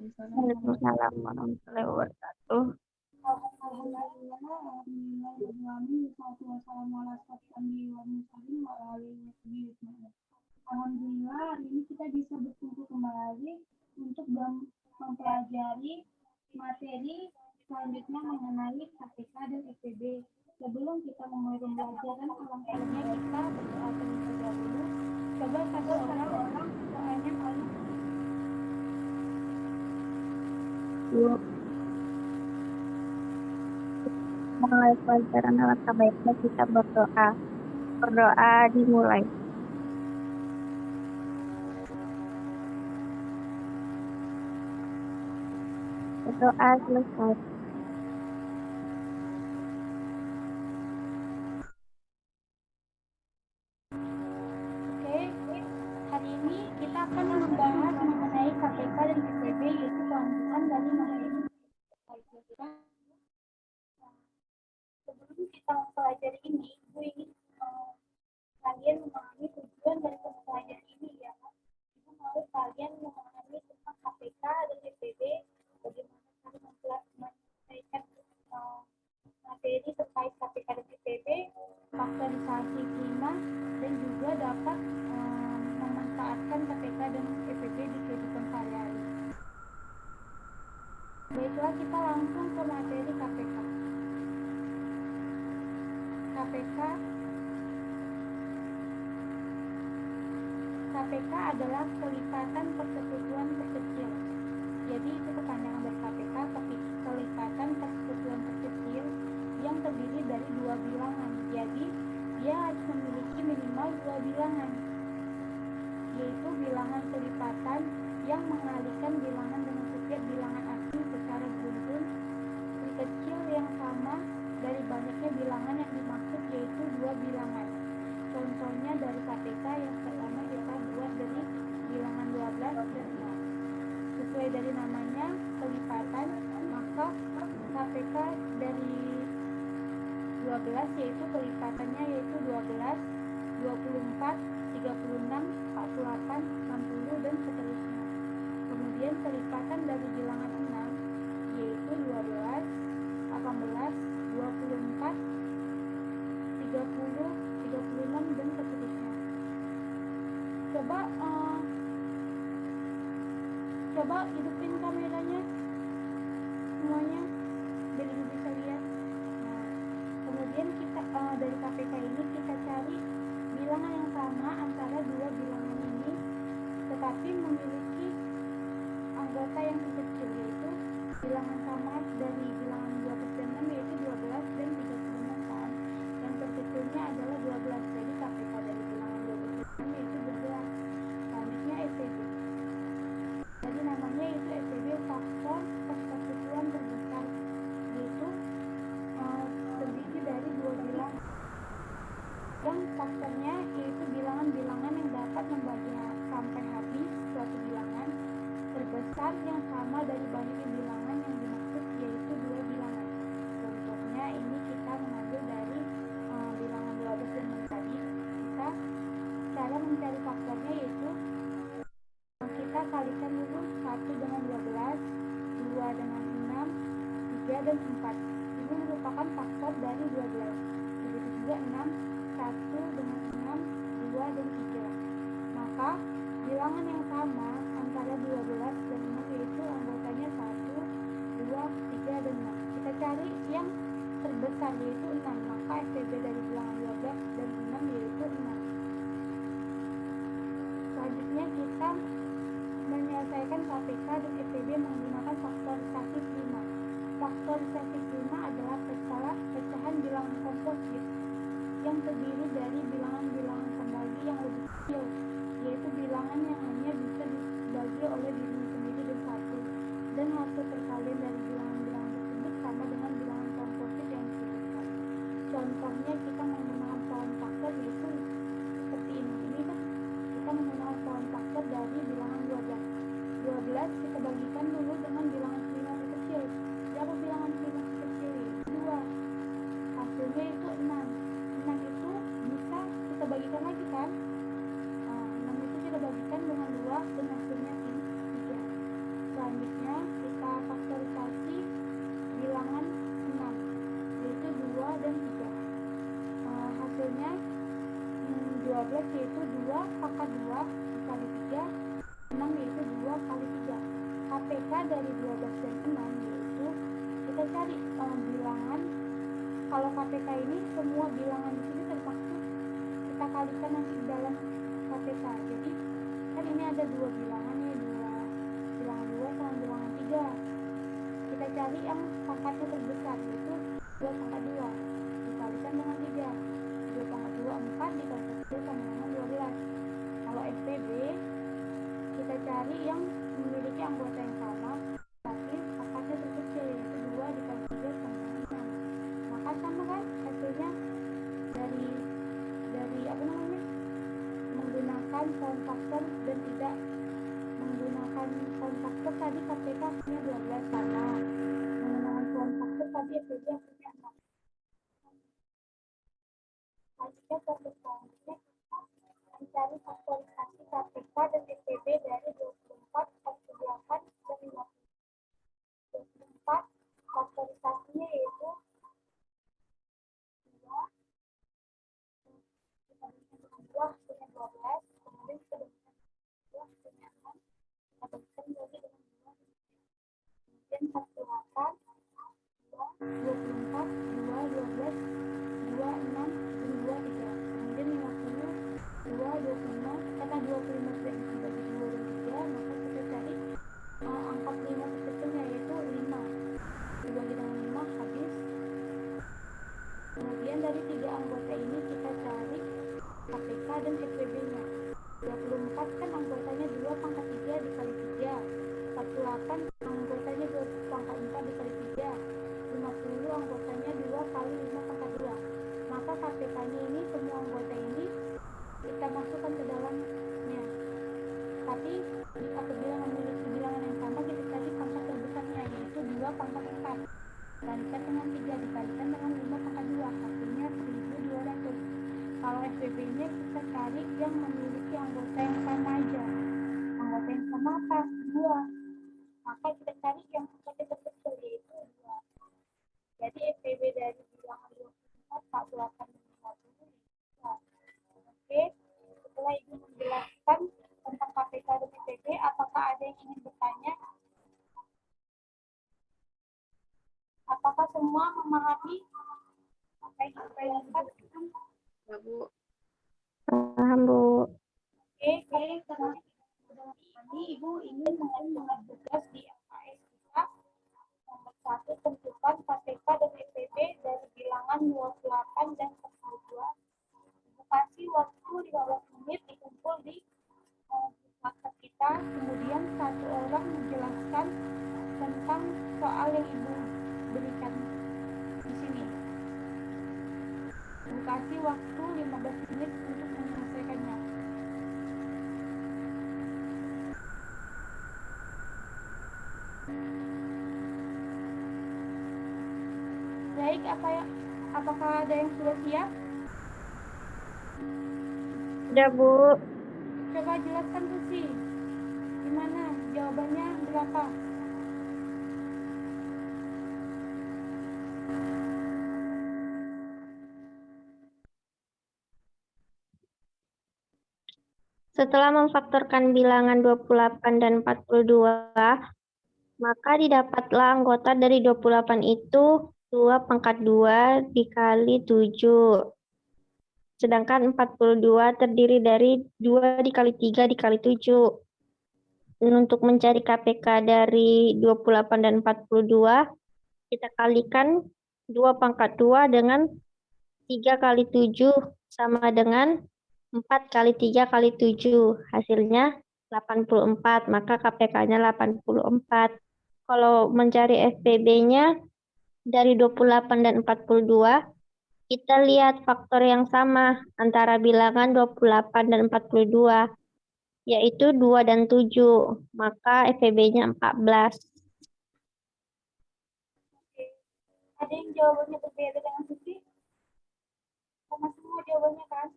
Waalaikumsalam warahmatullahi wabarakatuh. Alhamdulillah, hari ini kita bisa berkumpul kembali untuk mempelajari materi selanjutnya mengenai KPK dan SPB. Sebelum kita memulai pembelajaran, alangkahnya kita berdoa terlebih dahulu. Coba satu orang doanya paling Mulai pelajaran alangkah baiknya kita berdoa. Berdoa dimulai. Berdoa selesai. Hari ini kita akan membahas mengenai KPK dan SPB, yaitu kelanjutan dari materi. Sebelum kita mempelajari ini, Ibu ingin kalian memahami tujuan dari pembelajaran ini ya. Ibu mau kalian memahami tentang KPK dan SPB, bagaimana kalian menyelesaikan materi terkait KPK dan SPB, faktorisasi klima, dan juga dapat memanfaatkan KPK dan SPB di kehidupan sehari-hari. Baiklah, kita langsung ke materi KPK. KPK adalah kelipatan persekutuan terkecil. Jadi itu kepanjangan dari KPK, kelipatan persekutuan terkecil yang terdiri dari dua bilangan. Jadi dia harus memiliki minimal dua bilangan, yaitu bilangan kelipatan yang mengalihkan bilangan dengan setiap bilangan asing secara beruntun terkecil yang sama dari banyaknya bilangan yang dimaksud, yaitu dua bilangan. Contohnya dari KPK yang pertama kita buat dari bilangan 12 dan 6. Sesuai dari namanya kelipatan, maka KPK dari 12 yaitu kelipatannya yaitu 12, 24, 36, 48, 60 dan seterusnya. Kemudian kelipatan dari bilangan 6 yaitu 12, 18, 24, 30, 36 dan seterusnya. Coba hidupin kameranya semuanya biar ibu bisa lihat. Nah, kemudian kita dari KPK ini kita cari bilangan yang sama antara dua bilangan ini, tetapi memiliki anggota yang kecil, yaitu bilangan sama dari bilangan 12 dan 6 yaitu 12 dan 36 kan. Yang terkecilnya adalah 12. Jadi KPK dari bilangan 12 dan 6 yaitu 12. Selanjutnya SPB. Jadi namanya itu SPB, faktor persekutuan terbesar, yaitu terdiri dari dua bilangan. Yang faktornya yaitu bilangan-bilangan yang dapat membagi sampai habis suatu bilangan terbesar yang sama dari banyaknya bilangan yang dimaksud, yaitu dua bilangan. Contohnya ini kita mengambil dari bilangan 12 dan 6 tadi. Cara mencari faktornya yaitu kita kalikan dulu 1 dengan 12, 2 dengan 6, 3 dan 4. Ini merupakan faktor dari 12. Begitu juga 6, 1 dengan 6, 2 dan 3. Maka bilangan yang sama antara 12 dan 6 yaitu anggotanya 1, 2, 3 dan 6. Kita cari yang terbesar yaitu 6. Maka SPB dari bilangan 12 dan 6 yaitu 6. Selanjutnya kita menyelesaikan KPK dan SPB menggunakan faktorisasi klima. Faktorisasi klima adalah pecahan bilangan komposit yang terdiri dari bilangan-bilangan pembagi yang lebih kecil, yaitu bilangan yang hanya bisa dibagi oleh dirinya sendiri dan satu, dan hasil perkalian dari bilangan-bilangan tersebut sama dengan bilangan komposit yang disebutkan. Contohnya kita menggunakan pohon faktor, yaitu seperti ini kan kita menggunakan pohon faktor dari bilangan 12 kita bagikan dulu dengan bilangan kelima terkecil. Berapa bilangan kelima terkecil? 2. Hasilnya itu 6. 6 itu bisa kita bagikan lagi kan? 6 itu kita bagikan dengan 2 dan hasilnya 3. 12 yaitu 2 pangkat 2 dikali 3, 6 yaitu 2 kali 3. KPK dari 12 dan 6 yaitu kita cari bilangan. Kalau KPK ini semua bilangan di sini termaksud kita kalikan nanti dalam KPK. Jadi kan ini ada dua bilangan ya, bilangan 2 sama bilangan 3. Kita cari yang pangkatnya terbesar yaitu 2 pangkat 2 dikalikan dengan 3. 2 pangkat 2 4 dikalikan 3 sama dengan 12. Kalau SPB kita cari yang memiliki anggota yang sama tapi pangkatnya terkecil yaitu 2 dikali 3 sama dengan 6. Maka sama kan hasilnya dari apa namanya, menggunakan form faktor dan tidak menggunakan form faktor tadi KPK punya 12 sama menggunakan form faktor tadi SPB punya 6. Selanjutnya proses selanjutnya kita mencari faktorisasi KPK dan SPB dari 24, 48, dan 50. 24 faktorisasinya yaitu 2 dibandingkan dengan 2 hasilnya 12, kemudian kita bandingkan 2 hasilnya 6, kita bandingkan lagi dengan 2, kemudian 48, 2, 24, 2, 12, 2, 6, dan 2, 3. Kemudian 50, 2, 25, karena 25 sudah dibagi 2 dan 3, maka kita cari angka 5 terkecilnya yaitu 5. Dibagi dengan 5 habis. Kemudian dari 3 anggota ini kita cari KPK dan SPB-nya. 24 kan anggotanya 2 pangkat 3 dikali 3. 48 anggotanya 2 pangkat 4 dikali 3. 50 anggotanya 2 kali 5 pangkat 2. Maka KPK-nya ini semua anggota ini kita masukkan ke dalamnya. Tapi apabila memiliki bilangan yang sama kita cari pangkat terbesarnya yaitu 2 pangkat 4 dikalikan dengan 3 dikalikan dengan 5 pangkat 2 hasilnya 1200. Kalau SPB-nya kita cari yang memiliki anggota yang sama aja. Anggota yang sama apa? 2. Maka kita cari yang anggota terkecil yaitu 2. Jadi SPB dari bilangan 24, 48, dan 50 2. Oke, setelah Ibu menjelaskan tentang KPK dan SPB, apakah ada yang ingin bertanya? Apakah semua memahami apa yang kita jelaskan? Ya, Bu. Paham, Bu. Oke, karena ini Ibu ingin mengajukan tugas di LKS kita. Nomor 1, tentukan KPK dan SPB dari bilangan 28 dan 42. Ibu kasih waktu 15 menit dikumpul di WhatsApp kita. Kemudian satu orang menjelaskan tentang soal yang Ibu berikan di sini. Ibu kasih waktu 15 menit untuk menyelesaikannya. Baik, apakah ada yang sudah siap? Udah, Bu. Coba jelaskan Susi. Gimana? Jawabannya berapa? Setelah memfaktorkan bilangan 28 dan 42, maka didapatlah anggota dari 28 itu 2 pangkat 2 dikali 7. Sedangkan 42 terdiri dari 2 dikali 3 dikali 7. Untuk mencari KPK dari 28 dan 42, kita kalikan 2 pangkat 2 dengan 3 kali 7 sama dengan 4 kali 3 kali 7. Hasilnya 84, maka KPK-nya 84. Kalau mencari SPB-nya dari 28 dan 42, kita lihat faktor yang sama antara bilangan 28 dan 42, yaitu 2 dan 7, maka SPB-nya 14. Oke. Ada yang jawabannya berbeda dengan Susi? Sama semua jawabannya kan?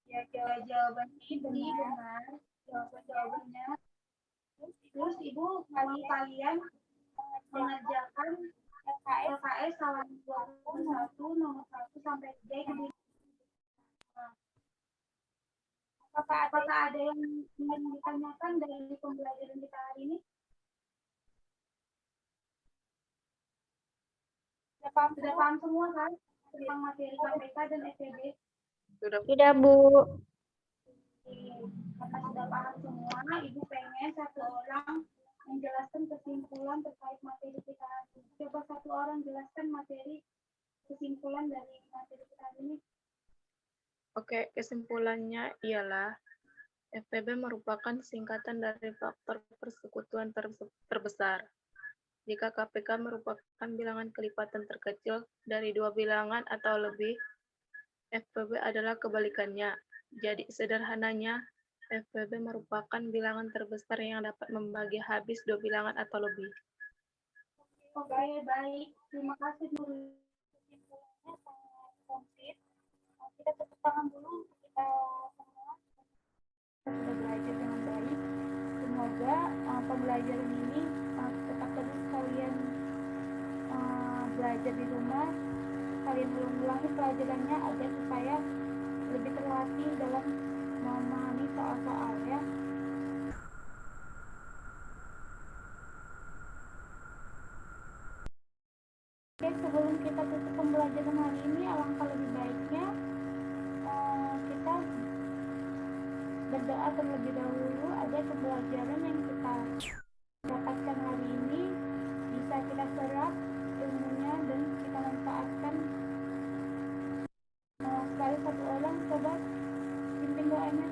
Ya, jawabannya ini benar. Jawabannya. Terus Ibu kalian mengerjakan LKS halaman 21 nomor 1 sampai 3 itu Apakah ada yang ingin ditanyakan dari pembelajaran kita hari ini? Sudah paham semua kan tentang materi KPK dan SPB? Tidak, Bu. Karena sudah paham semua, Ibu pengen satu orang menjelaskan kesimpulan terkait materi kita. Coba satu orang jelaskan materi kesimpulan dari materi kita ini. Oke, kesimpulannya ialah FPB merupakan singkatan dari faktor persekutuan terbesar. Jika KPK merupakan bilangan kelipatan terkecil dari dua bilangan atau lebih, FPB adalah kebalikannya. Jadi sederhananya, FPB merupakan bilangan terbesar yang dapat membagi habis dua bilangan atau lebih. Oke, baik. Terima kasih Nurul. Kesimpulannya sangat komplit. Kita tepuk tangan dulu untuk kita semua. Kita sudah belajar dengan baik. Semoga pembelajaran ini tetap terus kalian belajar di rumah. Kalian ulang-ulangi pelajarannya agar supaya lebih terlatih dalam memahami soal-soal ya. Oke, sebelum kita tutup pembelajaran hari ini, alangkah lebih baiknya kita berdoa terlebih dahulu agar pembelajaran yang kita dapatkan hari ini bisa kita serap ilmunya dan kita manfaatkan. Sekali satu orang coba pimpin doanya.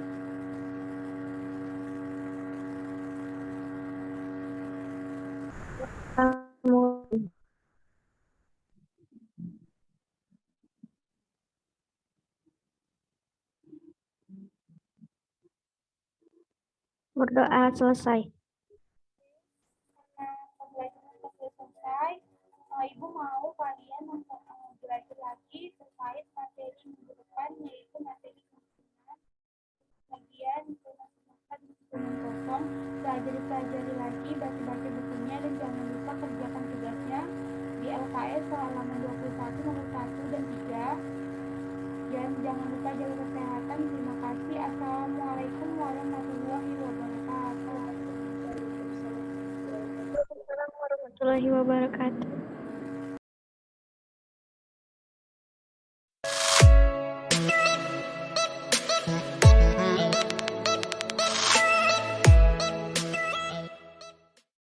Berdoa selesai. Karena pembelajaran sudah selesai, Ibu mau kalian belajar lagi terkait materi minggu depan, yaitu materi kemungkinan. Bagian semester kosong, pelajari lagi, baca-baca bukunya, dan jangan lupa kerjakan tugasnya di LKS halaman 21 nomor 1 dan 3. Dan jangan lupa jaga kesehatan. Terima kasih. Assalamualaikum warahmatullahi wabarakatuh. Waalaikumsalam warahmatullahi wabarakatuh.